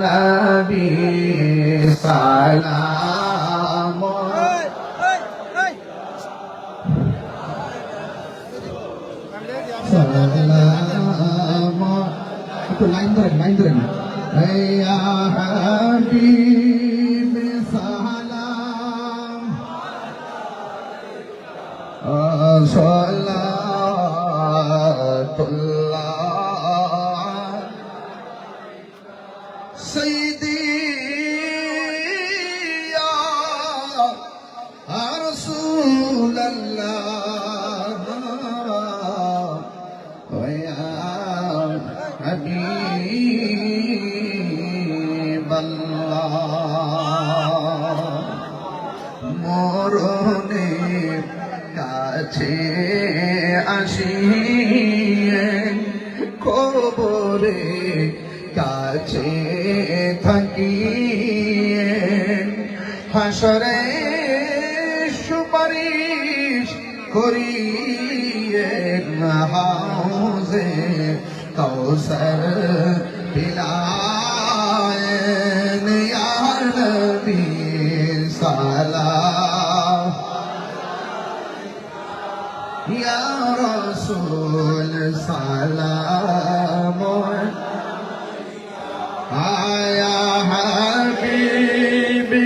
নবী সালাম সালাম একটু লাইন ধরেন ইয়া হাবিব সালাম সালাতুল্লাহ সাইয়্যিদি ইয়া রাসূলুল্লাহ ওয়া ইয়া হাবিবাল্লাহ মরণের কাছে আসিয়ে কবরে কাছে থাকিয়ে হাসরে সুপারিশ করিয়ে হাউজে কাউসার পিলায়েন ইয়া নবী সালাম ইয়া রাসূল সালাম ইয়া হাবিবি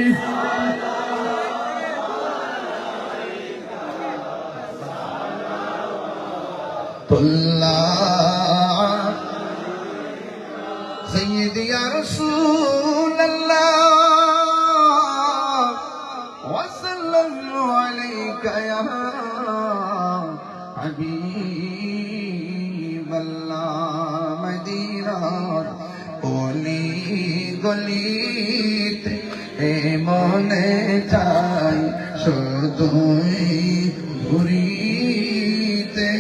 তুল্লাহ সাইয়্যিদি ইয়া রাসূলুল্লাহ ওয়া সাল্লাল্লাহু আলাইকা ইয়া হাবিবাল্লাহ মদিনার গলি গলিতে মনে চাই শুধুই ঘুরিতে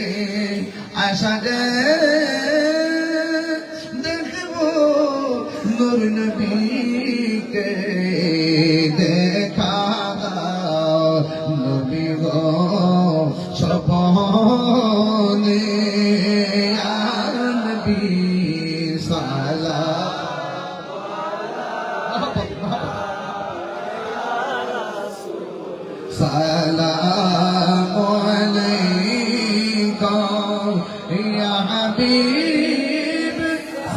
আশা যে দেখবো নূর নবীকে দেখা দাও নবী গো সপনে ইয়া নবী সালাম সালাম আলাইকা ইয়া হাবিব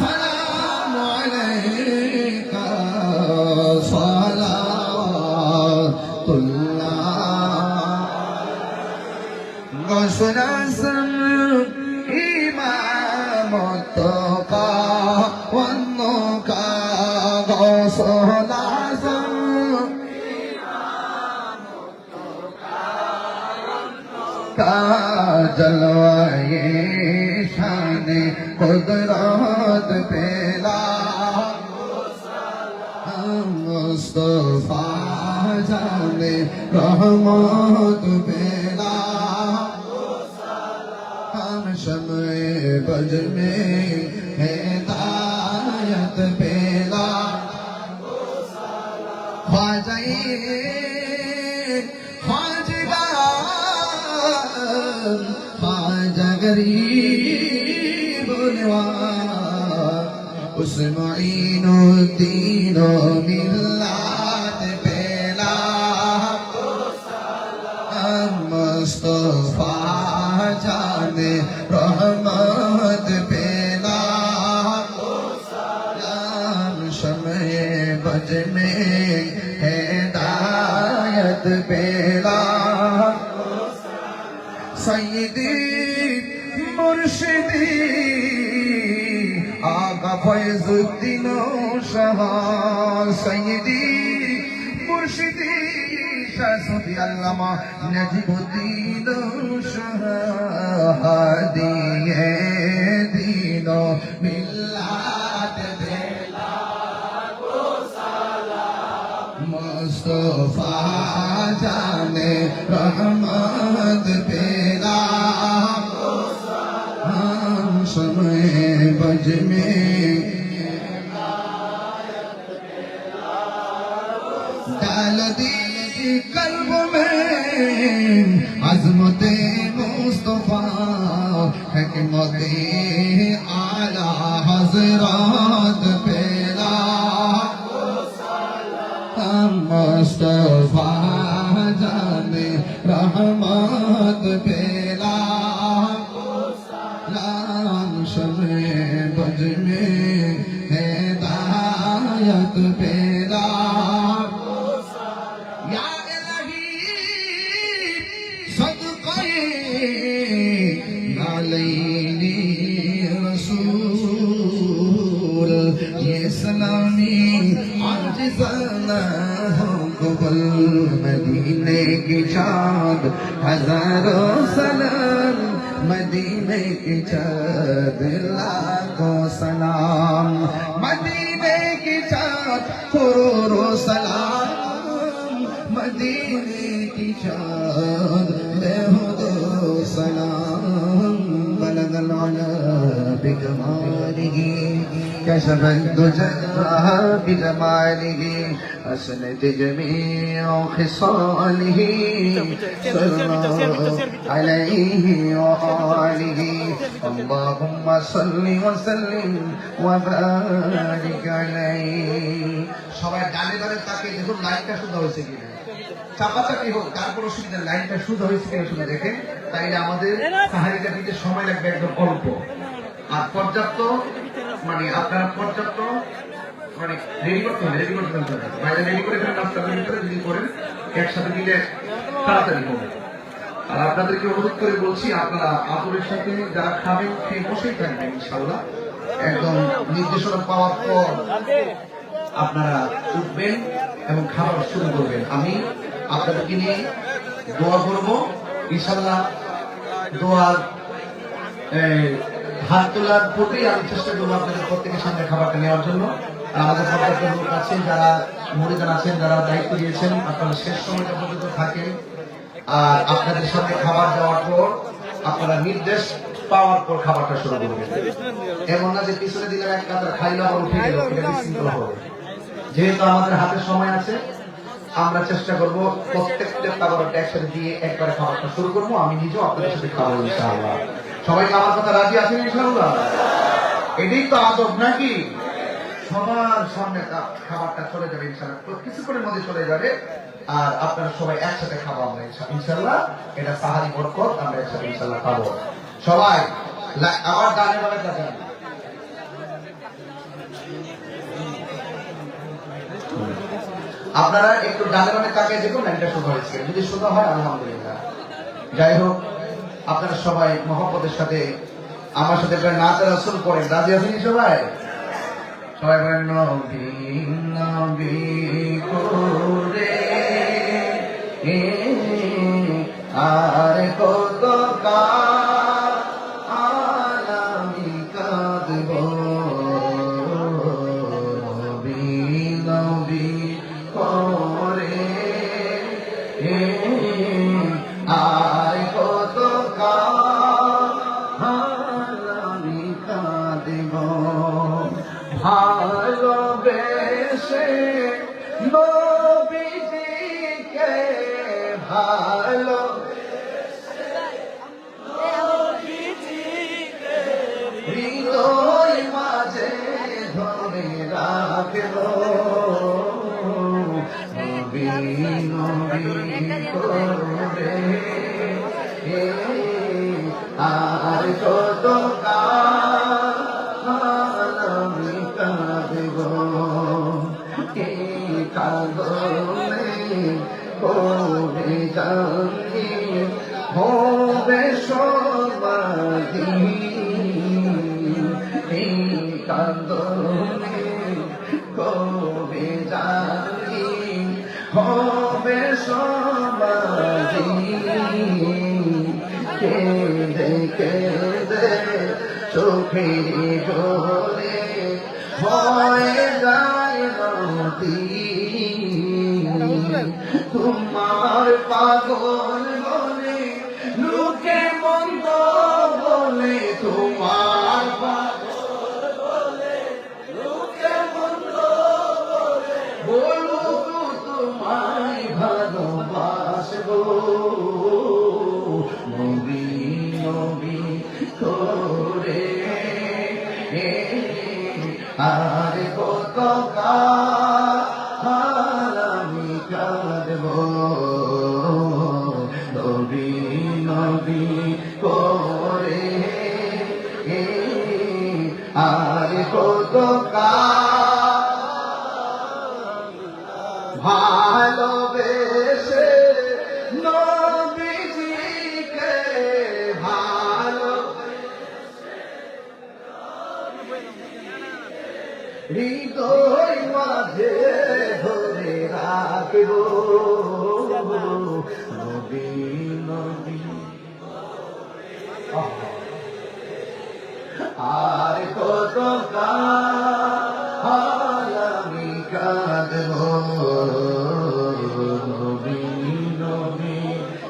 সালাম আলাইকা সালাতুল্লাহ গৌসুল আযম ইমামতুকা ওয়ান্নুকা গৌসুল আযম का जलवाए शान कुदरत पेला मुस्तफा जाने रहमत पेला हम शम्ए बज में हिदायत पेला ख्वाजाए ख्वाजा गरीब नवाज उस मुईनुद्दीन मिल्लत पेला मुस्तफा जाने रहमत पेला शम्ए बज में हिदायत पेला सैयदी मुर्शिदी आका फैजुद्दीन शाह सैयदी मुर्शिदी शाहसुफी अल्लामा नजीबुद्दीन शाह हादिए दीनो मिल्लत देला को सलाम मुस्तफा जाने रहमत पेला हम समय बज में डाल दी कल्ब में अज़मते मुस्तफा हिकमते आला हज़रात पेला ये सलामी आज जाना हो कबल मदीने की चाँद हजारों सलाम मदीने की चाँद लाखों सलाम मदीने की चाँद करोड़ों सलाम मदीने की चाँद बेहुदो सलाम बलगल अला बिजमालिही كشف الدجى بجماله أسند جميع خصاله صلى الله عليه وآله اللهم صل وسلم وبارك عليه সবাই ডানে ডানে তাকে দেখুন লাইনটা শুদ্ধ হয়েছে কিনা চাপাচাপি হোক তারপর অসুবিধা লাইনটা শুদ্ধ হয়েছে কিনা শুনে দেখেন তাইলে আমাদের সাহারিটা দিতে সময় লাগবে একদম অল্প আর পর্যাপ্ত মানে আপনারা পর্যাপ্ত মানে রেডি করতে হবে বাইরে রেডি করে নাস্তা রেডি করে যদি করেন একসাথে দিলে তাড়াতাড়ি হবে আর আপনাদেরকে অনুরোধ করে বলছি আপনারা আদরের সাথে যারা খাবেন খেয়ে বসেই থাকবেন ইনশাআল্লাহ একদম নির্দেশনা পাওয়ার পর আপনারা উঠবেন এবং খাবার শুরু করবেন আমি আপনাদেরকে নিয়ে দোয়া করব ইনশাআল্লাহ দোয়ার হাত তোলার পরেই আমি চেষ্টা করবো আপনাদের প্রত্যেকের সামনে খাবারটা নেওয়ার জন্য আর আমাদের প্রত্যেকটা লোক আছেন যারা মুরিদান আছেন যারা দায়িত্ব দিয়েছেন আপনারা শেষ সময়টা পর্যন্ত থাকেন আর আপনাদের সামনে খাবার দেওয়ার পর আপনারা নির্দেশ পাওয়ার পর খাবারটা শুরু করবেন এমন না যে পিছনে দিলেন এক কাতার খাইলে আবার উঠে গেল এটা বিশৃঙ্খলা হবে যেহেতু আমাদের হাতে সময় আছে আমরা চেষ্টা করব প্রত্যেকটা খাবারটা একসাথে দিয়ে একবারে খাবারটা শুরু করবো আমি নিজেও আপনাদের সাথে খাবো ইনশাআল্লাহ সবাই আমার কথা রাজি আছেন ইনশাআল্লাহ এটাই তো আদব নাকি সবার সামনে খাবারটা চলে যাবে ইনশাআল্লাহ কিছুক্ষণের মধ্যে চলে যাবে আর আপনারা সবাই একসাথে খাবো আমরা ইনশাআল্লাহ এটা সাহারি বরকত আমরা একসাথে ইনশাআল্লাহ খাবো সবাই আমার ডানে বামে তাকান আপনারা একটু ডানে বামে তাকিয়ে দেখুন লাইনটা শুরু হয়েছে যদি শুরু হয় আলহামদুলিল্লাহ যাই হোক আপনারা সবাই মহব্বতের সাথে আমার সাথে নাচ রাসূল পড়েন রাজি আছেন সবাই সবাই বলেন নবী নবী করে আর কত আমি কাঁদব নবী নবী করে আর কত আমি কাঁদব ভালোবেসে নবীজিকে ভালো হৃদয় মাঝে ধরে রাখব নবী নবী করে আর কত আমি কাঁদব কাঁদনে হবে জানি হবে সমাধি কাঁদনে হবে জানি হবে সমাধি কেঁদে কেঁদে চোখের জলে হয়ে যায় নদী তোমার পাগল বলে লোকে মন্দ বলে তোমার পাগল বলে লোকে মন্দ বলে বলুক তোমায় ভালোবাসবো নবী নবী করে আর কত আমি কাঁদব নবী নবী করে আর কত ভালোবেসে নবীজিকে ভালো হৃদয় মাঝে ধরে রাখব নবী নবী আর কত কাল আমি কাঁদব নবী নবী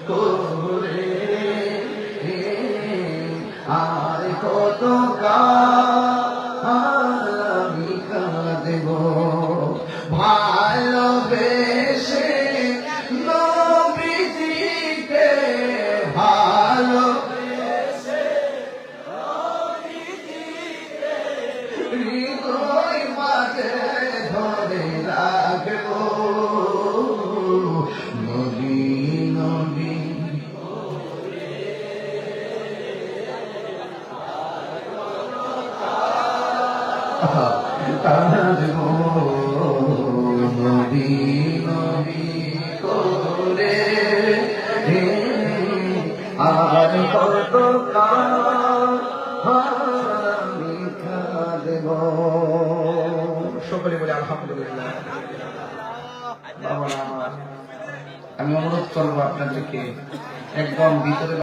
করে আর কত কাল আমি কাঁদব ভালোবেসে নবীজিকে ভালো হৃদয় মাঝে ধরে রাখব নবী নবী কাঁদব নবী নবী করে আর কত আমি কাঁদব সকলে বলে আলহামদুলিল্লাহ। বাবা, আমি অনুরোধ করবো আপনাদেরকে একদম ভিতরে